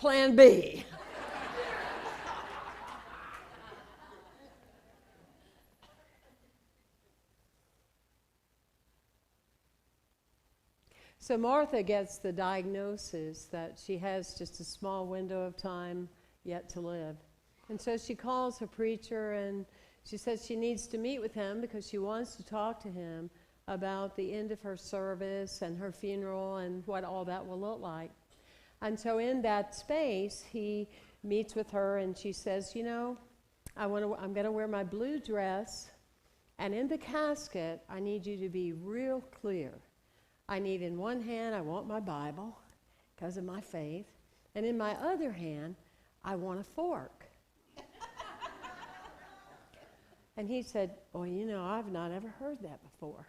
plan B. So Martha gets the diagnosis that she has just a small window of time yet to live. And so she calls her preacher and she says she needs to meet with him because she wants to talk to him about the end of her service and her funeral and what all that will look like. And so in that space, he meets with her and she says, you know, I'm going to wear my blue dress, and in the casket, I need you to be real clear. I need in one hand, I want my Bible because of my faith, and in my other hand, I want a fork. And he said, well, you know, I've not ever heard that before.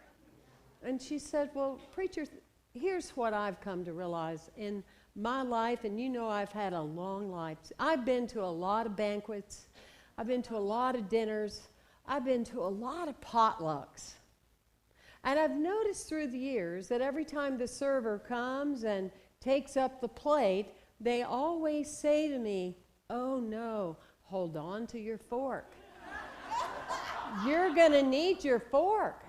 And she said, well, preacher, here's what I've come to realize in my life, and you know I've had a long life. I've been to a lot of banquets. I've been to a lot of dinners. I've been to a lot of potlucks. And I've noticed through the years that every time the server comes and takes up the plate, they always say to me, oh no, hold on to your fork. You're going to need your fork.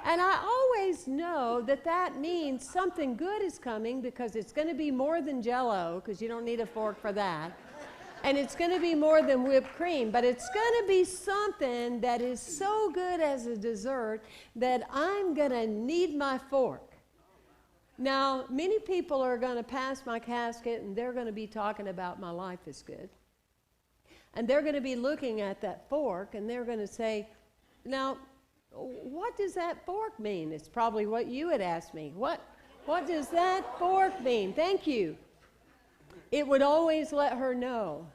And I always know that that means something good is coming because it's going to be more than Jell-O, because you don't need a fork for that. And it's going to be more than whipped cream, but it's going to be something that is so good as a dessert that I'm going to need my fork. Now, many people are going to pass my casket and they're going to be talking about my life is good. And they're going to be looking at that fork and they're going to say, now, what does that fork mean? It's probably what you had asked me. What does that fork mean? Thank you. It would always let her know.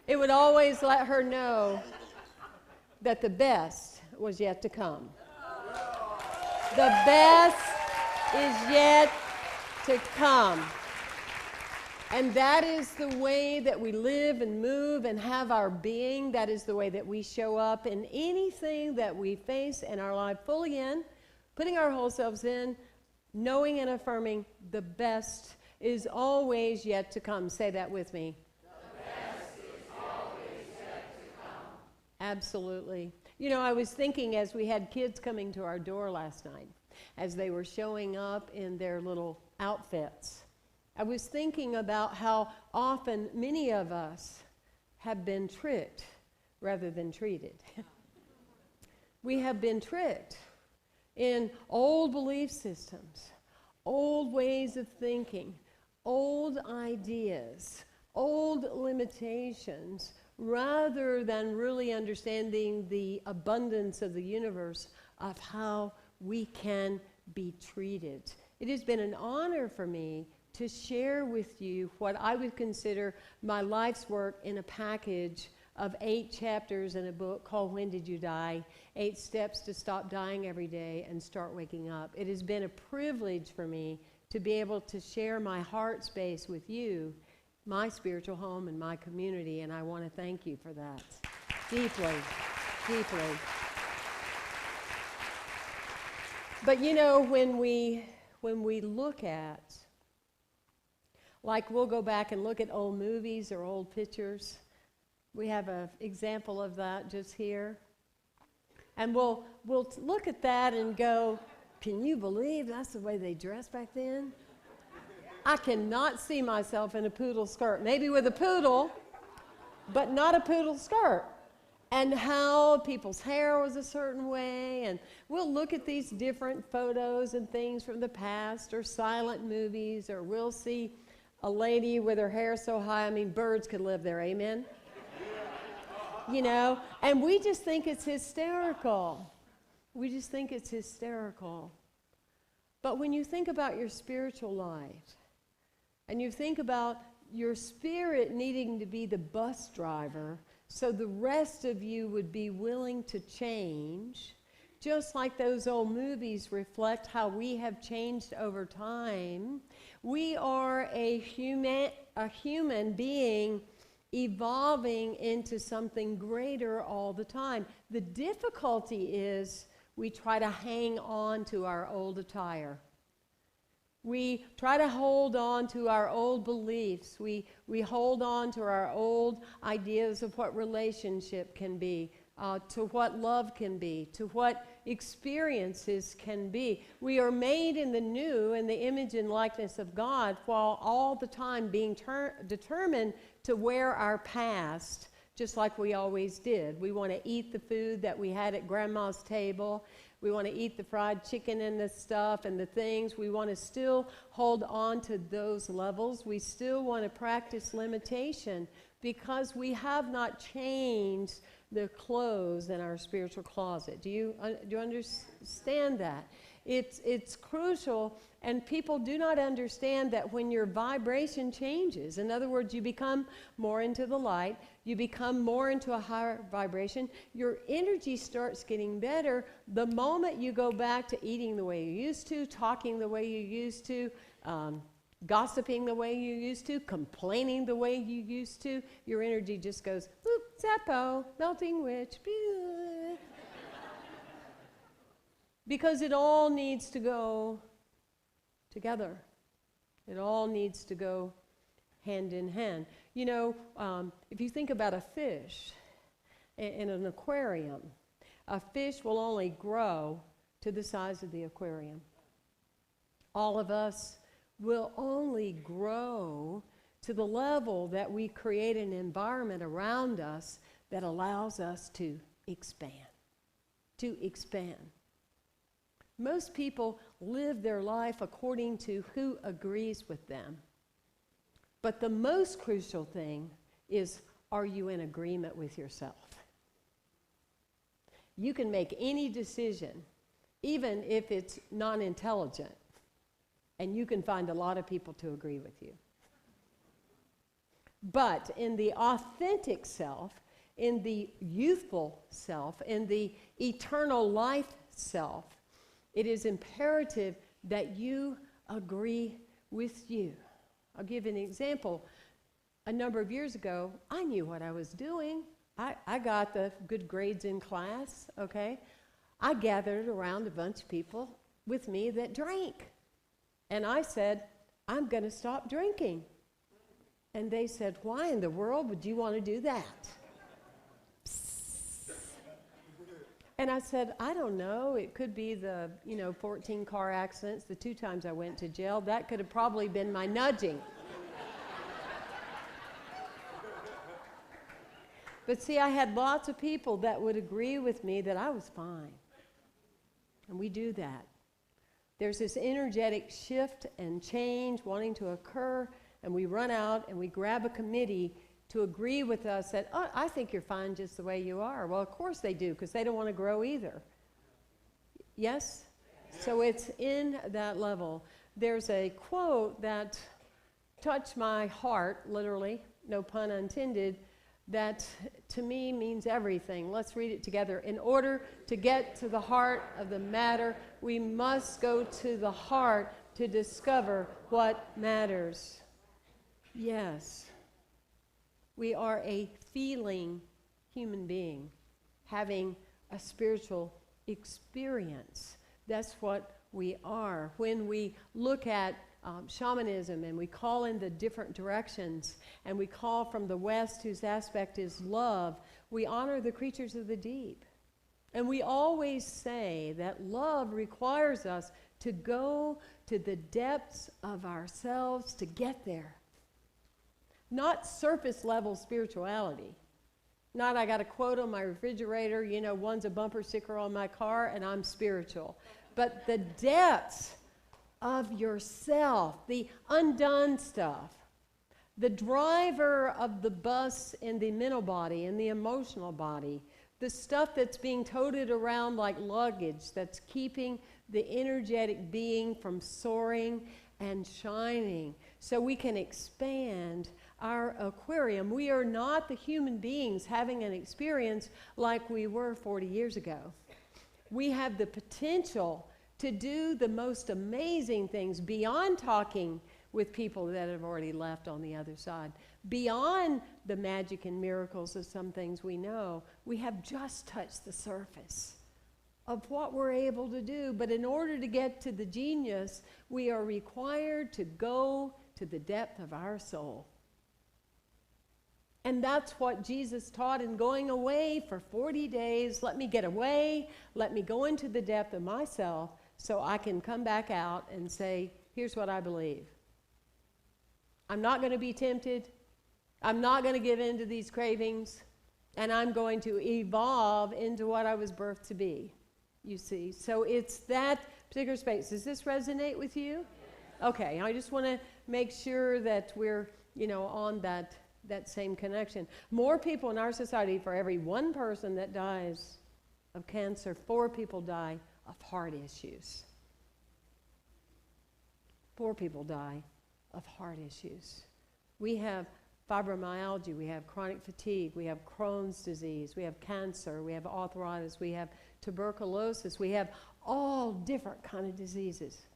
It would always let her know that the best was yet to come. The best is yet to come. And that is the way that we live and move and have our being. That is the way that we show up in anything that we face in our life, fully in, putting our whole selves in, knowing and affirming the best is always yet to come. Say that with me. The best is always yet to come. Absolutely. You know, I was thinking as we had kids coming to our door last night, as they were showing up in their little outfits, I was thinking about how often many of us have been tricked rather than treated. We have been tricked in old belief systems, old ways of thinking, old ideas, old limitations, rather than really understanding the abundance of the universe of how we can be treated. It has been an honor for me to share with you what I would consider my life's work in a package of 8 chapters in a book called When Did You Die? 8 Steps to Stop Dying Every Day and Start Waking Up. It has been a privilege for me to be able to share my heart space with you, my spiritual home and my community, and I want to thank you for that. Deeply, deeply. But you know, when we look at, like we'll go back and look at old movies or old pictures. We have an example of that just here. And we'll look at that and go, can you believe that's the way they dressed back then? I cannot see myself in a poodle skirt. Maybe with a poodle, but not a poodle skirt. And how people's hair was a certain way. And we'll look at these different photos and things from the past or silent movies, or we'll see a lady with her hair so high, I mean, birds could live there, amen? You know, and we just think it's hysterical. We just think it's hysterical. But when you think about your spiritual life, and you think about your spirit needing to be the bus driver, so the rest of you would be willing to change, just like those old movies reflect how we have changed over time. We are a human being evolving into something greater all the time. The difficulty is we try to hang on to our old attire. We try to hold on to our old beliefs. We hold on to our old ideas of what relationship can be, to what love can be, to what experiences can be. We are made in the new, in the image and likeness of God, while all the time being determined to wear our past, just like we always did. We want to eat the food that we had at Grandma's table. We want to eat the fried chicken and the stuff and the things. We want to still hold on to those levels. We still want to practice limitation because we have not changed the clothes in our spiritual closet. Do you understand that? It's crucial, and people do not understand that when your vibration changes, in other words, you become more into the light, you become more into a higher vibration, your energy starts getting better the moment you go back to eating the way you used to, talking the way you used to, gossiping the way you used to, complaining the way you used to. Your energy just goes, whoop, zappo, melting witch, because it all needs to go together. It all needs to go hand in hand. You know, if you think about a fish in an aquarium, a fish will only grow to the size of the aquarium. All of us will only grow to the level that we create an environment around us that allows us to expand. To expand. Most people live their life according to who agrees with them. But the most crucial thing is, are you in agreement with yourself? You can make any decision, even if it's non-intelligent, and you can find a lot of people to agree with you. But in the authentic self, in the youthful self, in the eternal life self, it is imperative that you agree with you. I'll give an example. A number of years ago, I knew what I was doing. I got the good grades in class, okay? I gathered around a bunch of people with me that drank. And I said, I'm going to stop drinking. And they said, why in the world would you want to do that? And I said, I don't know. It could be the, 14 car accidents, the 2 times I went to jail. That could have probably been my nudging. But see, I had lots of people that would agree with me that I was fine. And we do that. There's this energetic shift and change wanting to occur, and we run out and we grab a committee to agree with us that, oh, I think you're fine just the way you are. Well, of course they do, because they don't want to grow either. Yes? So it's in that level. There's a quote that touched my heart, literally, no pun intended, that to me means everything. Let's read it together. In order to get to the heart of the matter, we must go to the heart to discover what matters. Yes. We are a feeling human being having a spiritual experience. That's what we are. When we look at shamanism and we call in the different directions and we call from the West, whose aspect is love, we honor the creatures of the deep. And we always say that love requires us to go to the depths of ourselves to get there. Not surface level spirituality. Not I got a quote on my refrigerator, one's a bumper sticker on my car and I'm spiritual. But the depths of yourself, the undone stuff, the driver of the bus in the mental body, in the emotional body, the stuff that's being toted around like luggage that's keeping the energetic being from soaring and shining so we can expand our aquarium. We are not the human beings having an experience like we were 40 years ago. We have the potential to do the most amazing things beyond talking with people that have already left on the other side. Beyond the magic and miracles of some things we know, we have just touched the surface of what we're able to do. But in order to get to the genius, we are required to go to the depth of our soul. And that's what Jesus taught in going away for 40 days. Let me get away. Let me go into the depth of myself so I can come back out and say, here's what I believe. I'm not going to be tempted. I'm not going to give in to these cravings. And I'm going to evolve into what I was birthed to be, you see. So it's that particular space. Does this resonate with you? Okay, I just want to make sure that we're, on that same connection. More people in our society, for every one person that dies of cancer, 4 people die of heart issues. 4 people die of heart issues. We have fibromyalgia, we have chronic fatigue, we have Crohn's disease, we have cancer, we have arthritis, we have tuberculosis, we have all different kind of diseases.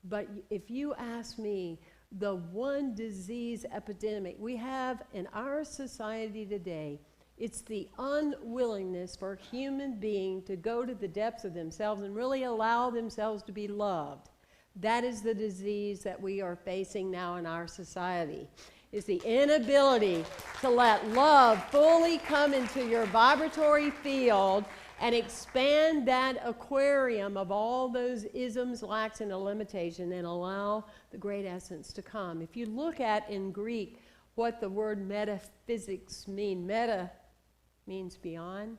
But if you ask me, the one disease epidemic we have in our society today, it's the unwillingness for a human being to go to the depths of themselves and really allow themselves to be loved. That is the disease that we are facing now in our society, is the inability to let love fully come into your vibratory field and expand that aquarium of all those isms, lacks, and a limitation, and allow the great essence to come. If you look at in Greek what the word metaphysics mean, meta means beyond.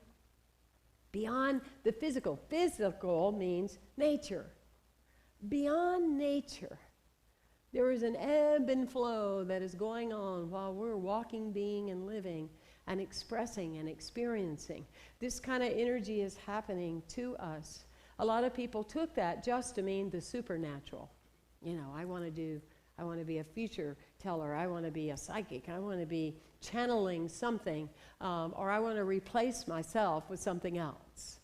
Beyond the physical. Physical means nature. Beyond nature, there is an ebb and flow that is going on while we're walking, being, and living, and expressing and experiencing. This kind of energy is happening to us. A lot of people took that just to mean the supernatural. I want to be a future teller. I want to be a psychic. I want to be channeling something, or I want to replace myself with something else.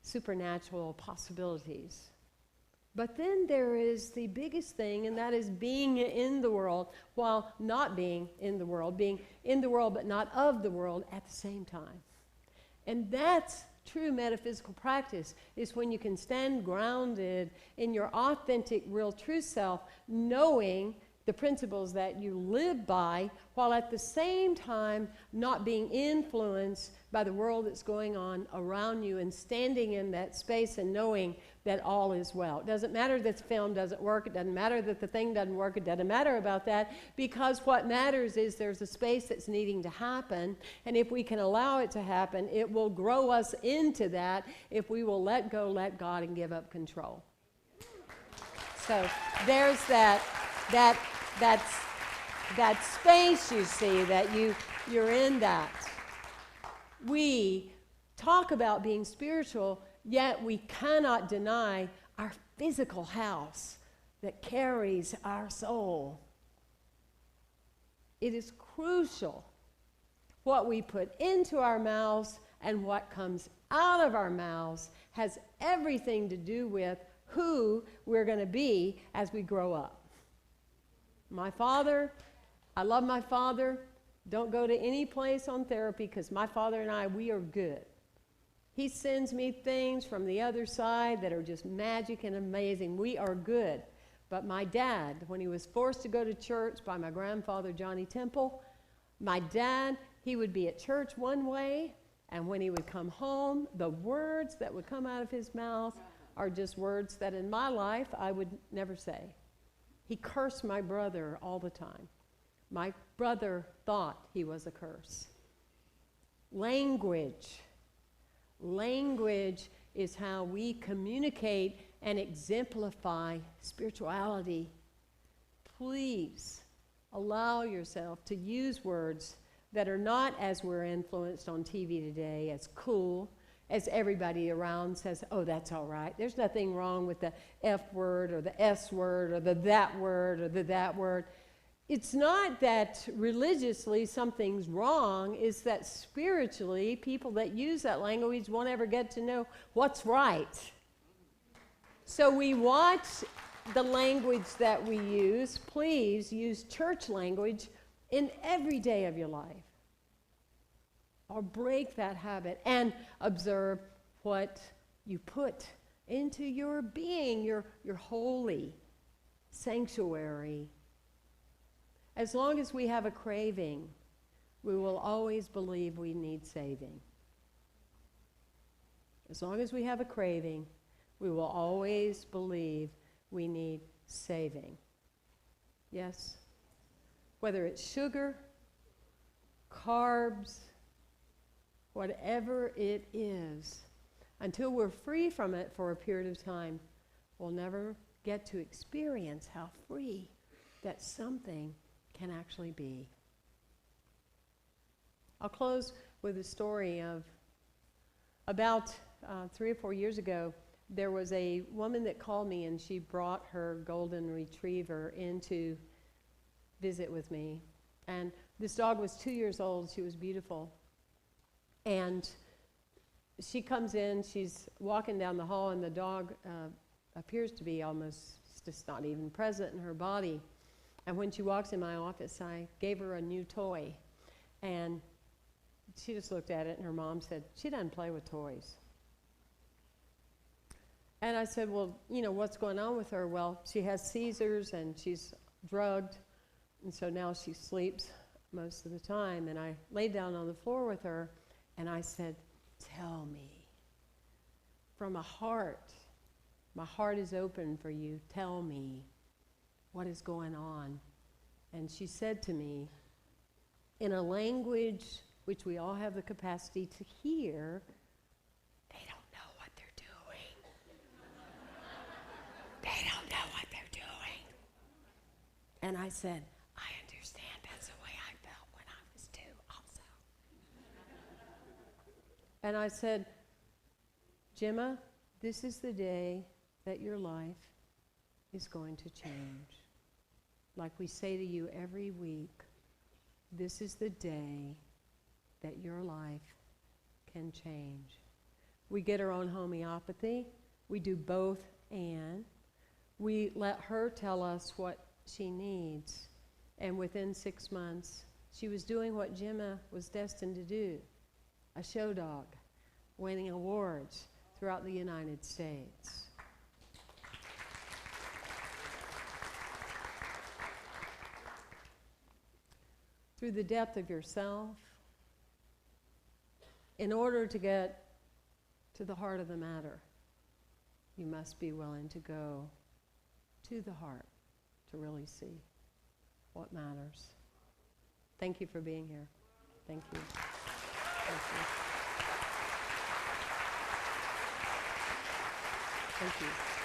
Supernatural possibilities. But then there is the biggest thing, and that is being in the world while not being in the world but not of the world at the same time. And that's true metaphysical practice, is when you can stand grounded in your authentic, real, true self, knowing the principles that you live by, while at the same time not being influenced by the world that's going on around you, and standing in that space and knowing that all is well. It doesn't matter that the film doesn't work. It doesn't matter that the thing doesn't work. It doesn't matter about that, because what matters is there's a space that's needing to happen, and if we can allow it to happen, it will grow us into that if we will let go, let God, and give up control. So there's that space, you see, that you're in that. We talk about being spiritual, yet we cannot deny our physical house that carries our soul. It is crucial what we put into our mouths, and what comes out of our mouths has everything to do with who we're going to be as we grow up. My father, I love my father. Don't go to any place on therapy, because my father and I, we are good. He sends me things from the other side that are just magic and amazing. We are good. But my dad, when he was forced to go to church by my grandfather, Johnny Temple, my dad, he would be at church one way, and when he would come home, the words that would come out of his mouth are just words that in my life I would never say. He cursed my brother all the time. My brother thought he was a curse. Language is how we communicate and exemplify spirituality. Please allow yourself to use words that are not, as we're influenced on TV today, as cool, as everybody around says, oh, that's all right. There's nothing wrong with the F word or the S word or the that word or the that word. It's not that religiously something's wrong, it's that spiritually people that use that language won't ever get to know what's right. So we watch the language that we use. Please use church language in every day of your life. Or break that habit and observe what you put into your being, your holy sanctuary. As long as we have a craving, we will always believe we need saving. As long as we have a craving, we will always believe we need saving. Yes? Whether it's sugar, carbs, whatever it is, until we're free from it for a period of time, we'll never get to experience how free that something can actually be. I'll close with a story of about 3 or 4 years ago. There was a woman that called me, and she brought her golden retriever in to visit with me. And this dog was 2 years old. She was beautiful. And she comes in, she's walking down the hall, and the dog appears to be almost just not even present in her body. And when she walks in my office, I gave her a new toy. And she just looked at it, and her mom said, "She doesn't play with toys." And I said, "Well, you know, what's going on with her?" "Well, she has seizures, and she's drugged, and so now she sleeps most of the time." And I laid down on the floor with her, and I said, "Tell me, from a heart, my heart is open for you. Tell me what is going on." And she said to me, in a language which we all have the capacity to hear, "They don't know what they're doing. They don't know what they're doing." And I said, "I understand. That's the way I felt when I was 2 also." And I said, "Gemma, this is the day that your life is going to change. Like we say to you every week, this is the day that your life can change." We get our own homeopathy. We do both, and we let her tell us what she needs. And within 6 months, she was doing what Gemma was destined to do, a show dog, winning awards throughout the United States. Through the depth of yourself, in order to get to the heart of the matter, you must be willing to go to the heart to really see what matters. Thank you for being here. Thank you. Thank you. Thank you.